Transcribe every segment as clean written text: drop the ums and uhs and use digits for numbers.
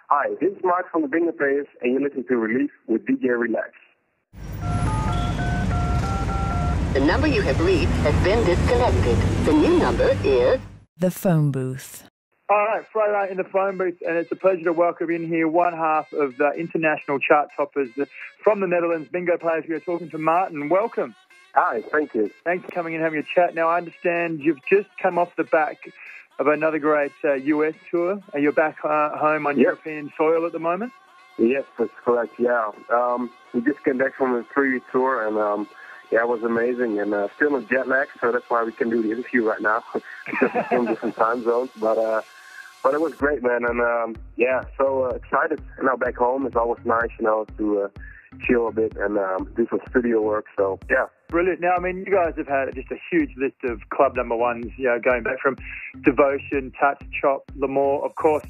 Hi, this is Mark from the Bingo Players, and you're listening to Relief with DJ Reelax. The number you have reached has been disconnected. The new number is... The phone booth. All right, Friday night in the phone booth, and it's a pleasure to welcome in here one half of the international chart toppers from the Netherlands, Bingo Players. We are talking to Martin. Welcome. Hi, thank you. Thanks for coming and having a chat. Now, I understand you've just come off the back of another great US tour, and you're back home on European soil at the moment? Yes, that's correct, yeah. We just came back from a 3-week tour, and it was amazing, and still in jet lag, so that's why we can do the interview right now, because we're still in different time zones, but it was great, man, and so excited. And now back home, it's always nice, to chill a bit and do some studio work, so yeah. Brilliant. Now, I mean, you guys have had just a huge list of club number ones, going back from Devotion, Touch, Chop, L'Amour, of course,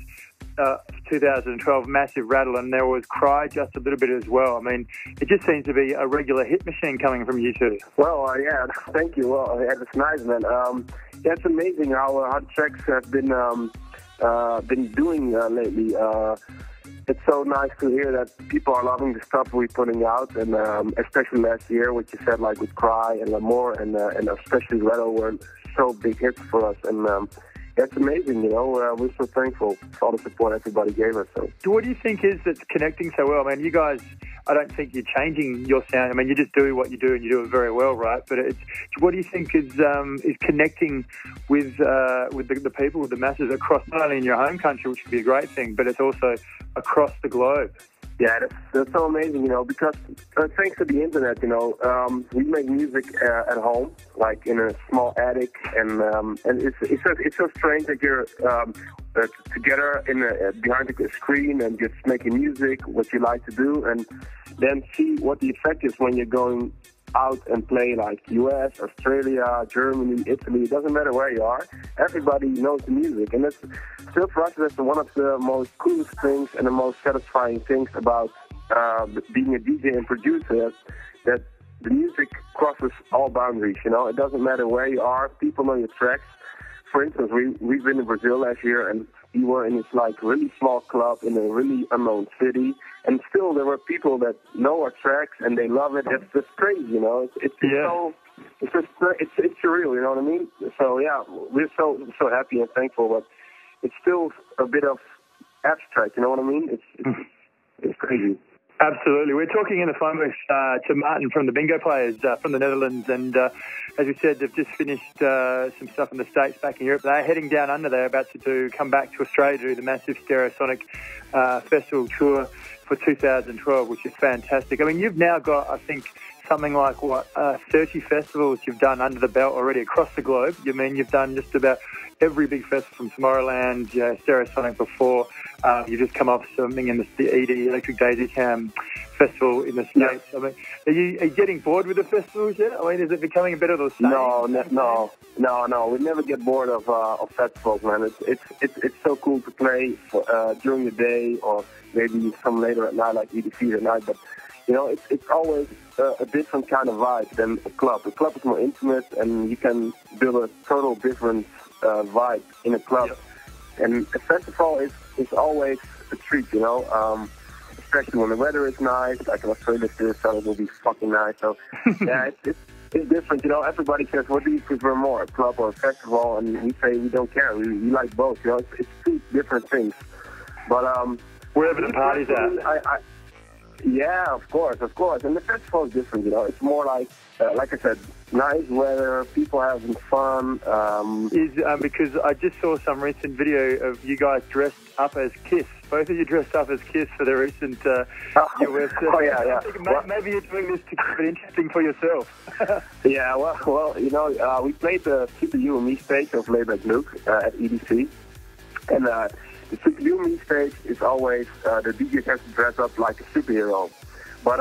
2012, Massive Rattle, and there was Cry just a little bit as well. I mean, it just seems to be a regular hit machine coming from you two. Well, thank you. Well, it's nice, man. It's amazing how the tracks have been doing lately. It's so nice to hear that people are loving the stuff we're putting out, and especially last year, what you said, like with Cry and L'Amour, and especially Rattle were so big hits for us, and it's amazing, we're so thankful for all the support everybody gave us. So, what do you think is that's connecting so well? I mean, you guys, I don't think you're changing your sound. I mean, you just do what you do, and you do it very well, right? But what do you think is connecting with the people, with the masses across, not only in your home country, which would be a great thing, but it's also across the globe? Yeah, that's so amazing, because thanks to the internet, we make music at home, like in a small attic, and it's so strange that you're together behind the screen and just making music, what you like to do, and then see what the effect is when you're going out and play like US, Australia, Germany, Italy. It doesn't matter where you are. Everybody knows the music, and that's still for us. That's one of the most coolest things and the most satisfying things about being a DJ and producer. That the music crosses all boundaries. It doesn't matter where you are. People know your tracks. For instance, we've been in Brazil last year, and we were in this really small club in a really unknown city, and still there were people that know our tracks and they love it. It's just crazy, It's surreal, you know what I mean? So yeah, we're so happy and thankful, but it's still a bit of abstract, you know what I mean? It's crazy. Absolutely. We're talking in the phone booth to Martin from the Bingo Players from the Netherlands, and as we said, they've just finished some stuff in the States, back in Europe. They're heading down under. They're about to come back to Australia to do the massive Stereosonic Festival tour for 2012, which is fantastic. I mean, you've now got, I think, something like, 30 festivals you've done under the belt already across the globe. You've done just about every big festival from Tomorrowland, Stereosonic before. You've just come off something in the ED, Electric Daisy Cam Festival in the States. Yeah. I mean, are you getting bored with the festivals yet? I mean, is it becoming a bit of the same? No. We never get bored of festivals, man. It's so cool to play during the day, or maybe some later at night, like EDC at night. But it's always a different kind of vibe than a club. A club is more intimate, and you can build a total different vibe in a club. Yep. And a festival is always a treat, especially when the weather is nice. Like in Australia, so it will be fucking nice. So yeah, it's different, Everybody says, what do you prefer more, a club or a festival? And we say we don't care. We like both. It's two different things. But wherever the party's at. Yeah, of course. And the festival is different, It's more like I said, nice weather, people having fun. Because I just saw some recent video of you guys dressed up as Kiss. Both of you dressed up as Kiss for the recent US. Oh, yeah. Maybe you're doing this to keep it interesting for yourself. Yeah, well, we played the Super You and Me stage of Layback Luke at EDC. And the Super You and Me stage is always, the DJs have to dress up like a superhero. But,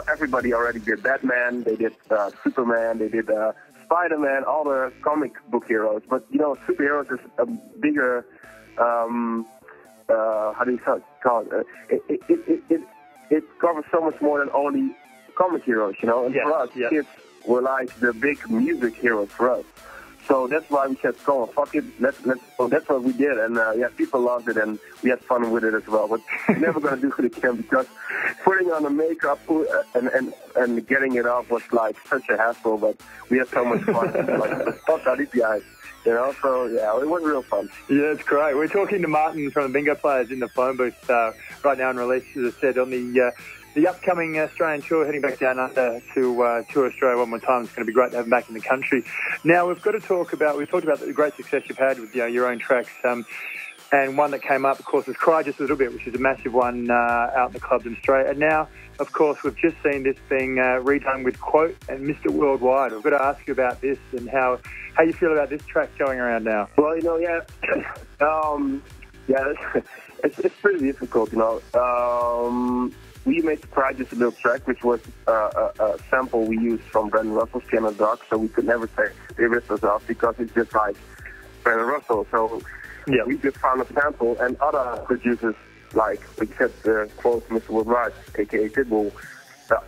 everybody already did Batman, they did Superman, they did Spider-Man, all the comic book heroes. But, superheroes is a bigger, how do you call it? It covers so much more than only comic heroes, And for us, kids were like the big music heroes for us. So that's why we said, "Go on, fuck it, let's." So that's what we did, and yeah, people loved it, and we had fun with it as well. But we're never gonna do it again because putting on the makeup and getting it off was like such a hassle. But we had so much fun. Like, fuck out these guys. You know, so yeah, it was real fun. Yeah, it's great. We're talking to Martin from the Bingo Players in the phone booth right now in Release, as I said, on the upcoming Australian tour, heading back down under to tour Australia one more time. It's going to be great to have him back in the country. Now, we've talked about the great success you've had with your own tracks. And one that came up, of course, was Cry Just a Little Bit, which is a massive one out in the clubs in Australia. And now, of course, we've just seen this being redone with Quote and Mr. Worldwide. I've got to ask you about this and how you feel about this track going around now. Well, yeah, it's pretty difficult, We made Cry Just a Little track, which was a sample we used from Brandon Russell's Piano Dog, so we could never say they ripped us off because it's just like Brandon Russell. So yeah, we just found a sample, and other producers, like we said, quote Mr. Worldwide, a.k.a. Pitbull,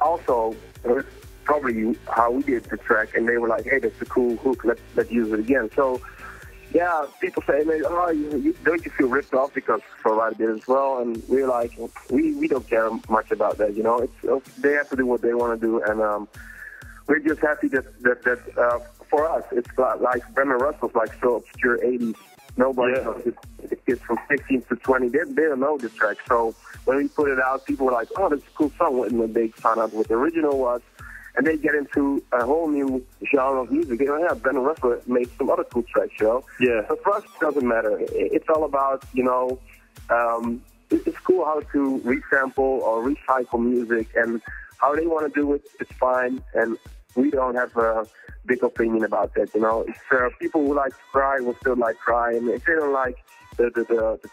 also heard probably how we did the track, and they were like, hey, that's a cool hook, let's use it again. So yeah, people say, don't you feel ripped off because Worldwide did it as well? And we're like, we don't care much about that, they have to do what they want to do, and we're just happy that for us, it's like Brandon Russell's like so obscure 80s. Nobody knows it. The kids from 16 to 20, they don't know this track. So when we put it out, people were like, oh, that's a cool song. And when they found out what the original was, and they get into a whole new genre of music. They go, yeah, Brandon Russell made some other cool tracks, Yeah. So for us, it doesn't matter. It's all about, it's cool how to resample or recycle music, and how they want to do it, it's fine. And we don't have a big opinion about that, It's people who like to cry will still like cry, and if they don't like the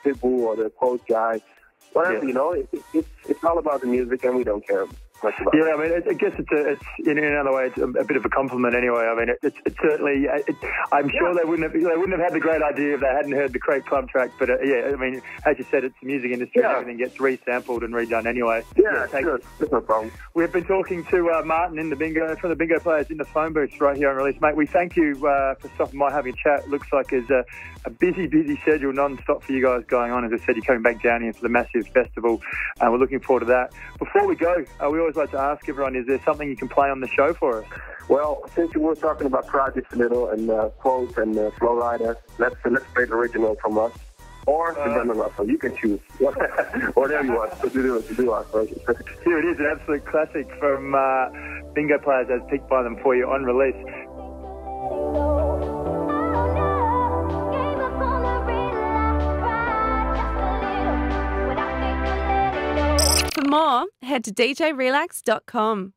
Pitbull or the Quote guy, whatever, it's all about the music, and we don't care much about it. Yeah, I mean, I guess it's in another way, it's a bit of a compliment anyway. I mean, it's certainly. I'm sure they wouldn't have had the great idea if they hadn't heard the Crepe Club track. But yeah, I mean, as you said, it's the music industry, and everything gets resampled and redone anyway. Yeah, sure. There's no problem. We've been talking to Martin from the Bingo Players in the phone booth right here on Release, mate. We thank you for stopping by, having a chat. It looks like there's a busy schedule non-stop for you guys going on. As I said, you're coming back down here for the massive festival, and we're looking forward to that. Before we go, we always like to ask everyone, is there something you can play on the show for us? Well, since you were talking about Projects a little and Quote and Flow Rider, let's play the original from us. Or the Brandon Russell. You can choose. Whatever you want. So do our version. Here it is, an absolute classic from Bingo Players as picked by them for you on Release. For more, head to djrelax.com.